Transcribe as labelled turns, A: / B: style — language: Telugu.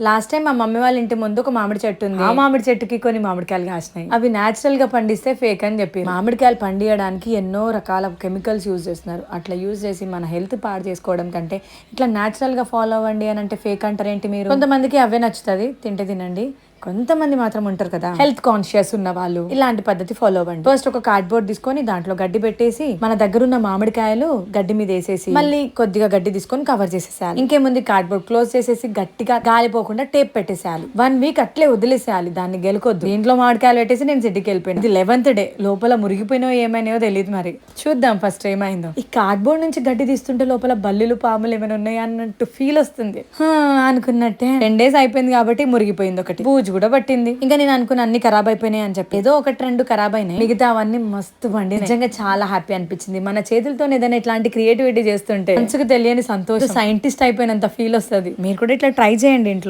A: లాస్ట్ టైం మా మమ్మీ వాళ్ళ ఇంటి ముందు ఒక మామిడి చెట్టు ఉంది. ఆ మామిడి చెట్టుకి కొన్ని మామిడికాయలు కాసినాయి. అవి నేచురల్ గా పండిస్తే ఫేక్ అని చెప్పి మామిడికాయలు పండియడానికి ఎన్నో రకాల కెమికల్స్ యూజ్ చేస్తున్నారు. అట్లా యూజ్ చేసి మన హెల్త్ పాడు చేసుకోవడం కంటే ఇట్లా నేచురల్ గా ఫాలో అవ్వండి అని అంటే ఫేక్ అంటారేంటి మీరు? కొంతమందికి అవే నచ్చుతుంది, తింటే తినండి. కొంతమంది మాత్రం ఉంటారు కదా హెల్త్ కాన్షియస్ ఉన్న వాళ్ళు, ఇలాంటి పద్ధతి ఫాలో అవ్వండి. ఫస్ట్ ఒక కార్డ్బోర్డ్ తీసుకొని దాంట్లో గడ్డి పెట్టేసి మన దగ్గర ఉన్న మామిడికాయలు గడ్డి మీద వేసేసి మళ్ళీ కొద్దిగా గడ్డి తీసుకొని కవర్ చేసేసేయాలి. ఇంకేముంది, కార్డ్బోర్డ్ క్లోజ్ చేసేసి గట్టిగా గాలిపోకుండా టేప్ పెట్టేసేయాలి. 1 వీక్ అట్లే వదిలేసేయాలి, దాన్ని గెలుకొద్దు. దీంట్లో మామిడికాయలు పెట్టేసి నేను సిటీకి వెళ్ళిపోయాను. ఇది 11th డే, లోపల మురిగిపోయినో ఏమైనాయో తెలియదు. మరి చూద్దాం ఫస్ట్ ఏమైందో. ఈ కార్డ్బోర్డ్ నుంచి గడ్డి తీస్తుంటే లోపల బల్లులు పాములు ఏమైనా ఉన్నాయా అన్నట్టు ఫీల్ వస్తుంది. అనుకున్నట్టే 10 days అయిపోయింది కాబట్టి మురిగిపోయింది. ఒకటి బూజు కూడా పట్టింది. ఇంకా నేను అనుకున్న అన్ని ఖరాబ్ అయిపోయినాయి అని చెప్పి ఏదో 1-2 ఖరాబ్ అయినాయి, మిగతా అవన్నీ మస్తు పండి. నిజంగా చాలా హ్యాపీ అనిపించింది. మన చేతులతో ఏదైనా ఇట్లాంటి క్రియేటివిటీ చేస్తుంటే మనసుకు తెలియని సంతోషం, సైంటిస్ట్ అయిపోయినంత ఫీల్ వస్తుంది. మీరు కూడా ఇట్లా ట్రై చేయండి ఇంట్లో.